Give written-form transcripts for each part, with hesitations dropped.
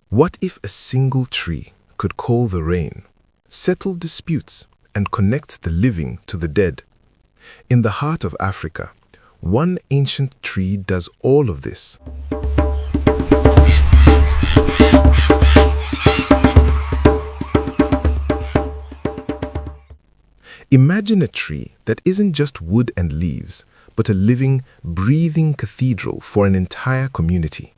What if a single tree could call the rain, settle disputes, and connect the living to the dead? In the heart of Africa, one ancient tree does all of this. Imagine a tree that isn't just wood and leaves, but a living, breathing cathedral for an entire community.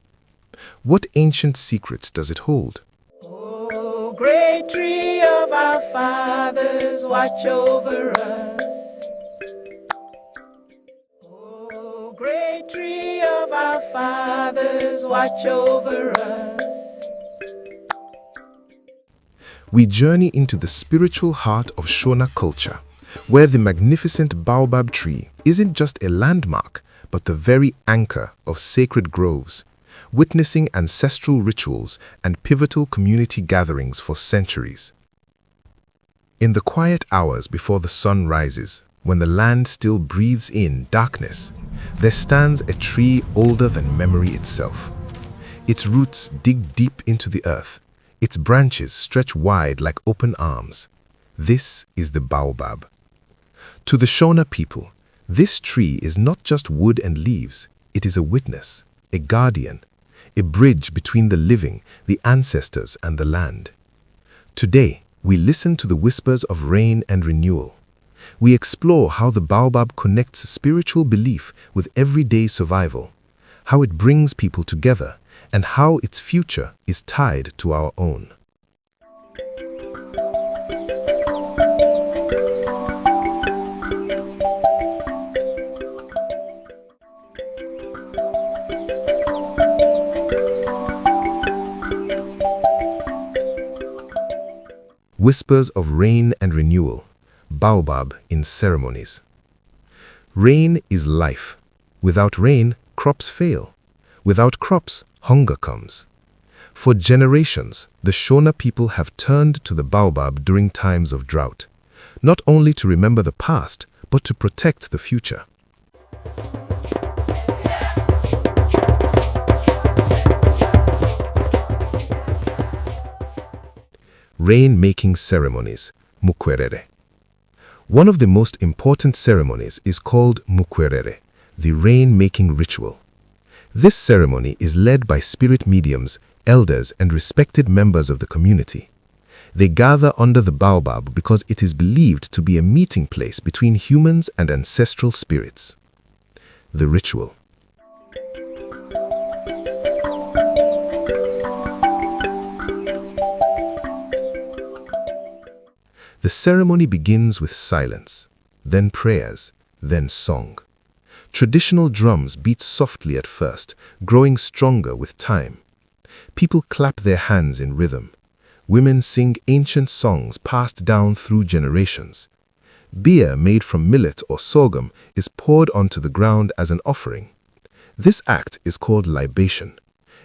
What ancient secrets does it hold? Oh, great tree of our fathers, watch over us. Oh, great tree of our fathers, watch over us. We journey into the spiritual heart of Shona culture, where the magnificent Baobab tree isn't just a landmark, but the very anchor of sacred groves, witnessing ancestral rituals and pivotal community gatherings for centuries. In the quiet hours before the sun rises, when the land still breathes in darkness, there stands a tree older than memory itself. Its roots dig deep into the earth. Its branches stretch wide like open arms. This is the Baobab. To the Shona people, this tree is not just wood and leaves. It is a witness, a guardian, a bridge between the living, the ancestors, and the land. Today, we listen to the whispers of rain and renewal. We explore how the Baobab connects spiritual belief with everyday survival, how it brings people together, and how its future is tied to our own. Whispers of Rain and Renewal, Baobab in Ceremonies. Rain is life. Without rain, crops fail. Without crops, hunger comes. For generations, the Shona people have turned to the Baobab during times of drought, not only to remember the past, but to protect the future. Rain-making ceremonies, mukwerera. One of the most important ceremonies is called mukwerera, the rain-making ritual. This ceremony is led by spirit mediums, elders, and respected members of the community. They gather under the Baobab because it is believed to be a meeting place between humans and ancestral spirits. The ritual. The ceremony begins with silence, then prayers, then song. Traditional drums beat softly at first, growing stronger with time. People clap their hands in rhythm. Women sing ancient songs passed down through generations. Beer made from millet or sorghum is poured onto the ground as an offering. This act is called libation.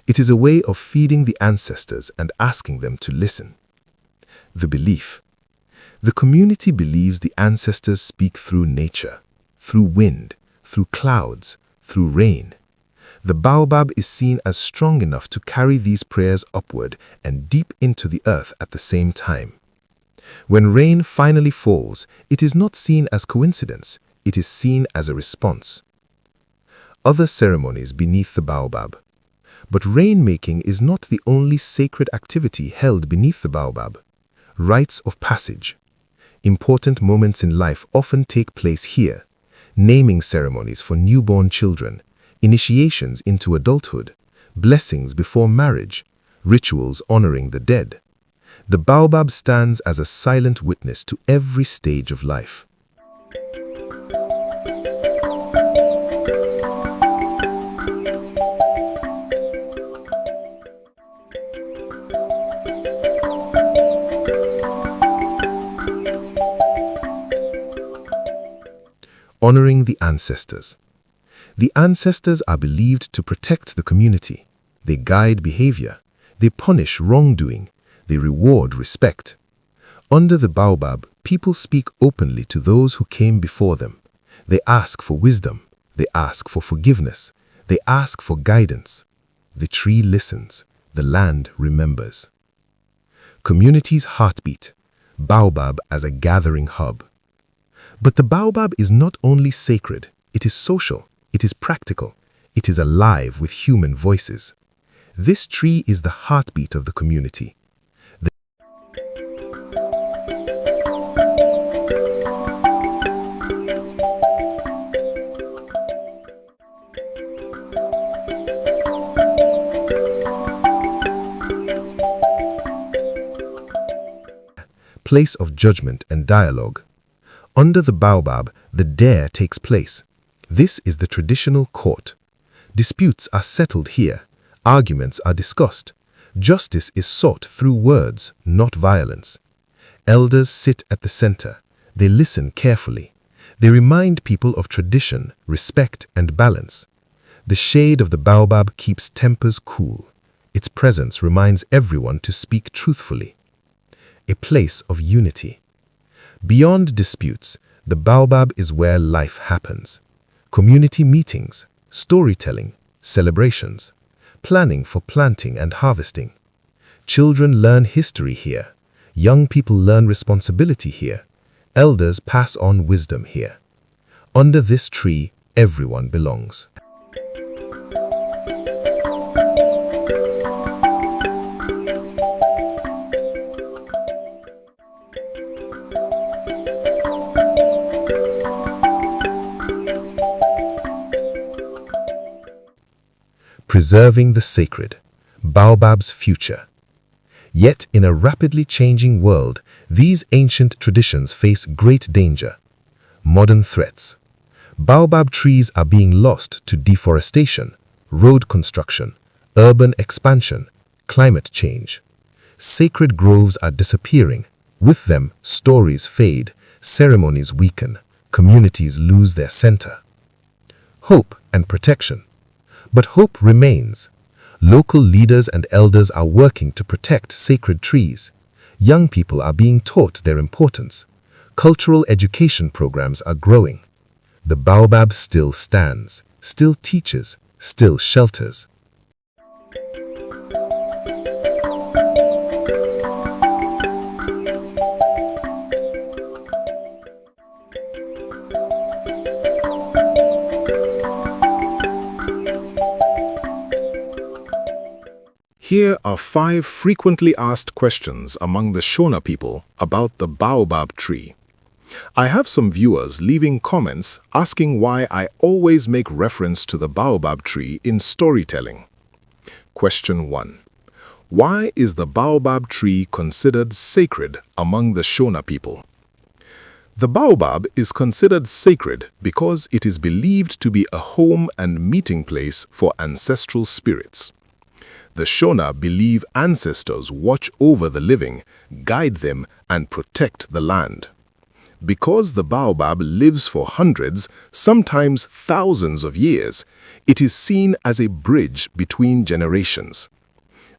It is a way of feeding the ancestors and asking them to listen. The belief. The community believes the ancestors speak through nature, through wind, through clouds, through rain. The Baobab is seen as strong enough to carry these prayers upward and deep into the earth at the same time. When rain finally falls, it is not seen as coincidence, it is seen as a response. Other ceremonies beneath the Baobab. But rain-making is not the only sacred activity held beneath the Baobab. Rites of passage. Important moments in life often take place here. Naming ceremonies for newborn children, initiations into adulthood, blessings before marriage, rituals honoring the dead. The Baobab stands as a silent witness to every stage of life. Honoring the ancestors. The ancestors are believed to protect the community. They guide behavior. They punish wrongdoing. They reward respect. Under the Baobab, people speak openly to those who came before them. They ask for wisdom. They ask for forgiveness. They ask for guidance. The tree listens. the land remembers. Community's heartbeat, Baobab as a gathering hub. But the Baobab is not only sacred, it is social, it is practical, it is alive with human voices. This tree is the heartbeat of the community. The place of judgment and dialogue. Under the Baobab, the dare takes place. This is the traditional court. Disputes are settled here. Arguments are discussed. Justice is sought through words, not violence. Elders sit at the center. They listen carefully. They remind people of tradition, respect, and balance. The shade of the Baobab keeps tempers cool. Its presence reminds everyone to speak truthfully. A place of unity. Beyond disputes, the Baobab is where life happens. Community meetings, storytelling, celebrations, planning for planting and harvesting. Children learn history here. Young people learn responsibility here. Elders pass on wisdom here. Under this tree, everyone belongs. Preserving the sacred, Baobab's future. Yet in a rapidly changing world, these ancient traditions face great danger. Modern threats. Baobab trees are being lost to deforestation, road construction, urban expansion, climate change. Sacred groves are disappearing. With them, stories fade, ceremonies weaken, communities lose their center. Hope and protection. But hope remains. Local leaders and elders are working to protect sacred trees. Young people are being taught their importance. Cultural education programs are growing. The Baobab still stands, still teaches, still shelters. Here are 5 frequently asked questions among the Shona people about the Baobab tree. I have some viewers leaving comments asking why I always make reference to the Baobab tree in storytelling. Question 1. Why is the Baobab tree considered sacred among the Shona people? The Baobab is considered sacred because it is believed to be a home and meeting place for ancestral spirits. The Shona believe ancestors watch over the living, guide them, and protect the land. Because the Baobab lives for hundreds, sometimes thousands of years, it is seen as a bridge between generations.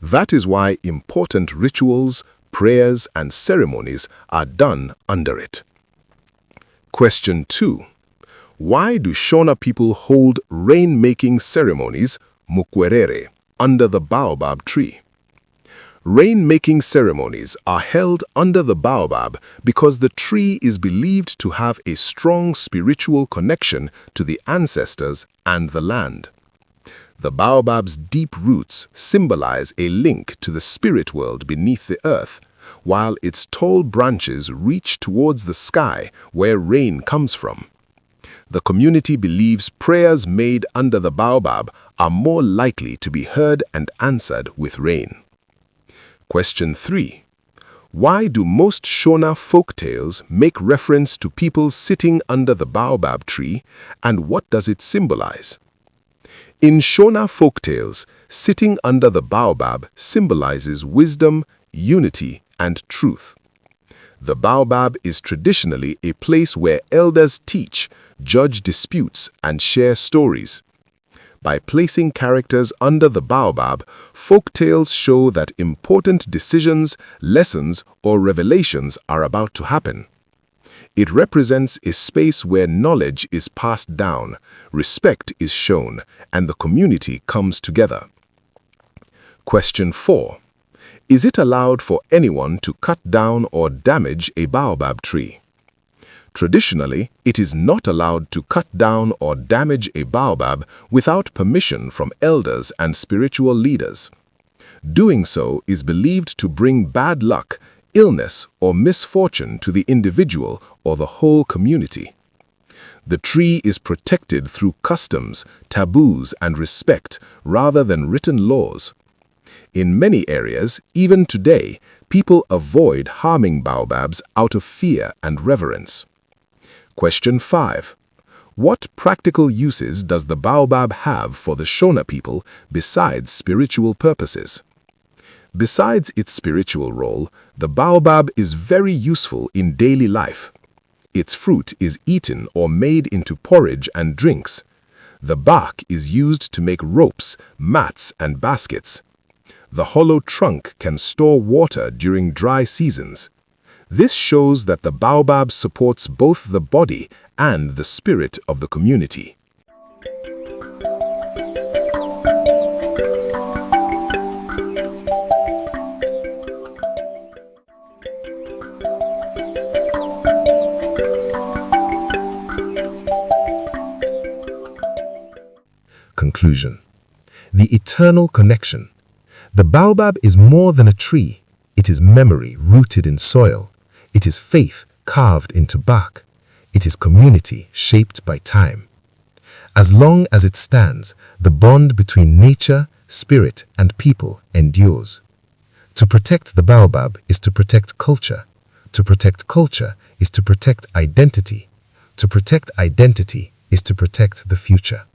That is why important rituals, prayers, and ceremonies are done under it. Question 2. Why do Shona people hold rain-making ceremonies, mukwerera, under the Baobab tree? Rain-making ceremonies are held under the Baobab because the tree is believed to have a strong spiritual connection to the ancestors and the land. The Baobab's deep roots symbolize a link to the spirit world beneath the earth, while its tall branches reach towards the sky where rain comes from. The community believes prayers made under the Baobab are more likely to be heard and answered with rain. Question 3. Why do most Shona folktales make reference to people sitting under the Baobab tree, and what does it symbolize? In Shona folktales, sitting under the Baobab symbolizes wisdom, unity, and truth. The Baobab is traditionally a place where elders teach, judge disputes, and share stories. By placing characters under the Baobab, folktales show that important decisions, lessons, or revelations are about to happen. It represents a space where knowledge is passed down, respect is shown, and the community comes together. Question 4. Is it allowed for anyone to cut down or damage a baobab tree? Traditionally, it is not allowed to cut down or damage a baobab without permission from elders and spiritual leaders. Doing so is believed to bring bad luck, illness, or misfortune to the individual or the whole community. The tree is protected through customs, taboos, and respect rather than written laws. In many areas, even today, people avoid harming baobabs out of fear and reverence. Question 5. What practical uses does the baobab have for the Shona people besides spiritual purposes? Besides its spiritual role, the baobab is very useful in daily life. Its fruit is eaten or made into porridge and drinks. The bark is used to make ropes, mats, and baskets. The hollow trunk can store water during dry seasons. This shows that the baobab supports both the body and the spirit of the community. Conclusion. The eternal connection. The baobab is more than a tree. It is memory rooted in soil. It is faith carved into bark. It is community shaped by time. As long as it stands, the bond between nature, spirit, and people endures. To protect the baobab is to protect culture. To protect culture is to protect identity. To protect identity is to protect the future.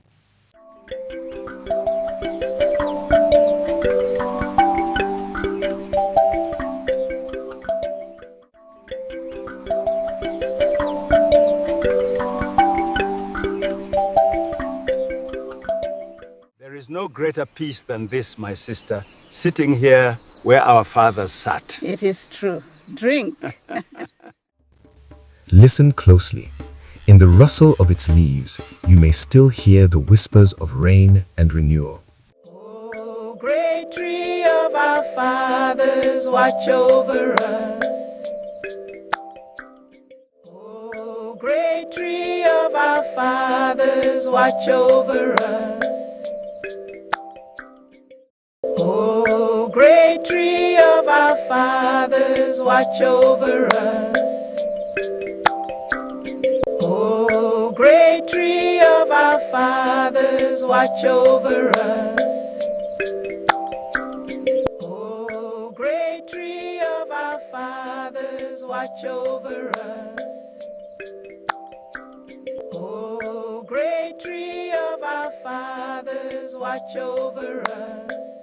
There is no greater peace than this, my sister, sitting here where our fathers sat. It is true. Drink. Listen closely. In the rustle of its leaves, you may still hear the whispers of rain and renewal. Oh, great tree of our fathers, watch over us. Oh, great tree of our fathers, watch over us. Oh, great tree of our fathers, watch over us. Oh, great tree of our fathers, watch over us. Oh, great tree of our fathers, watch over us. Oh, great tree of our fathers, watch over us.